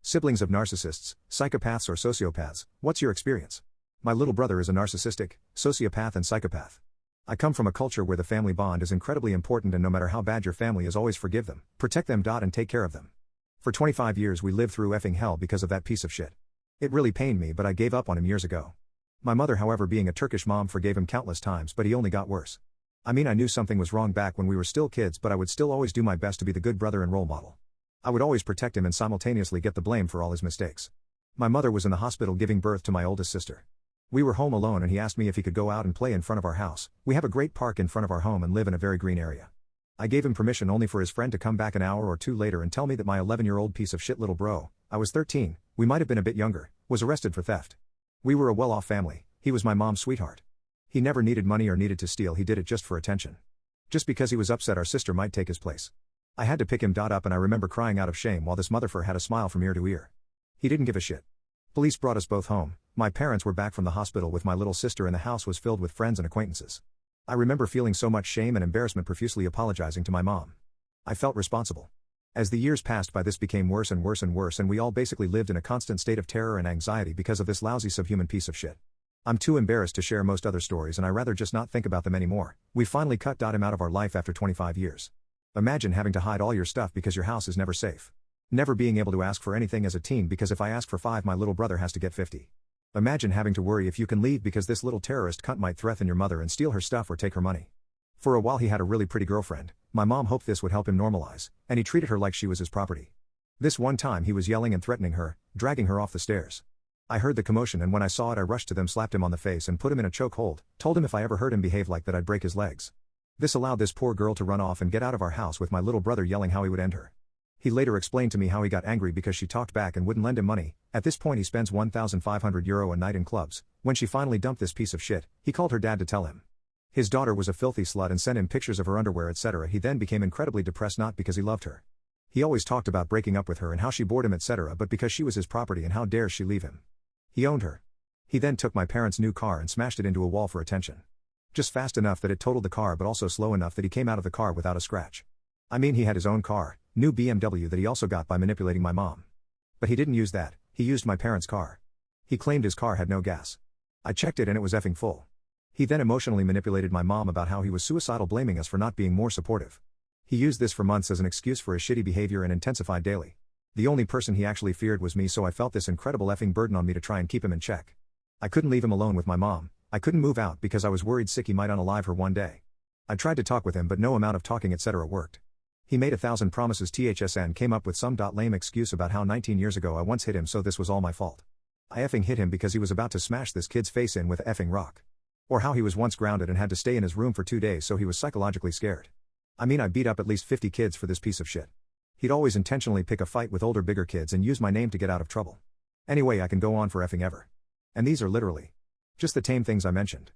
Siblings of narcissists, psychopaths or sociopaths, what's your experience? My little brother is a narcissistic, sociopath and psychopath. I come from a culture where the family bond is incredibly important, and no matter how bad your family is, always forgive them, protect them, and take care of them. For 25 years we lived through effing hell because of that piece of shit. It really pained me, but I gave up on him years ago. My mother, however, being a Turkish mom, forgave him countless times, but he only got worse. I knew something was wrong back when we were still kids, but I would still always do my best to be the good brother and role model. I would always protect him and simultaneously get the blame for all his mistakes. My mother was in the hospital giving birth to my oldest sister. We were home alone and he asked me if he could go out and play in front of our house. We have a great park in front of our home and live in a very green area. I gave him permission, only for his friend to come back an hour or two later and tell me that my 11-year-old piece of shit little bro, I was 13, we might have been a bit younger, was arrested for theft. We were a well-off family, he was my mom's sweetheart. He never needed money or needed to steal, he did it just for attention. Just because he was upset our sister might take his place. I had to pick him up, and I remember crying out of shame while this motherfucker had a smile from ear to ear. He didn't give a shit. Police brought us both home. My parents were back from the hospital with my little sister and the house was filled with friends and acquaintances. I remember feeling so much shame and embarrassment, profusely apologizing to my mom. I felt responsible. As the years passed by, this became worse and worse and worse, and we all basically lived in a constant state of terror and anxiety because of this lousy subhuman piece of shit. I'm too embarrassed to share most other stories, and I rather just not think about them anymore. We finally cut him out of our life after 25 years. Imagine having to hide all your stuff because your house is never safe. Never being able to ask for anything as a teen because if I ask for 5 my little brother has to get 50. Imagine having to worry if you can leave because this little terrorist cunt might threaten your mother and steal her stuff or take her money. For a while he had a really pretty girlfriend. My mom hoped this would help him normalize, and he treated her like she was his property. This one time he was yelling and threatening her, dragging her off the stairs. I heard the commotion, and when I saw it I rushed to them, slapped him on the face and put him in a chokehold, told him if I ever heard him behave like that I'd break his legs. This allowed this poor girl to run off and get out of our house with my little brother yelling how he would end her. He later explained to me how he got angry because she talked back and wouldn't lend him money. At this point he spends €1,500 a night in clubs. When she finally dumped this piece of shit, he called her dad to tell him his daughter was a filthy slut and sent him pictures of her underwear, etc. He then became incredibly depressed, not because he loved her. He always talked about breaking up with her and how she bored him, etc., but because she was his property and how dare she leave him. He owned her. He then took my parents' new car and smashed it into a wall for attention. Just fast enough that it totaled the car, but also slow enough that he came out of the car without a scratch. He had his own car, new BMW, that he also got by manipulating my mom. But he didn't use that, he used my parents' car. He claimed his car had no gas. I checked it and it was effing full. He then emotionally manipulated my mom about how he was suicidal, blaming us for not being more supportive. He used this for months as an excuse for his shitty behavior and intensified daily. The only person he actually feared was me, so I felt this incredible effing burden on me to try and keep him in check. I couldn't leave him alone with my mom. I couldn't move out because I was worried sick he might unalive her one day. I tried to talk with him, but no amount of talking etc. worked. He made 1,000 promises and came up with some lame excuse about how 19 years ago I once hit him, so this was all my fault. I effing hit him because he was about to smash this kid's face in with a effing rock. Or how he was once grounded and had to stay in his room for 2 days so he was psychologically scared. I beat up at least 50 kids for this piece of shit. He'd always intentionally pick a fight with older, bigger kids and use my name to get out of trouble. Anyway, I can go on for effing ever. And these are literally just the tame things I mentioned.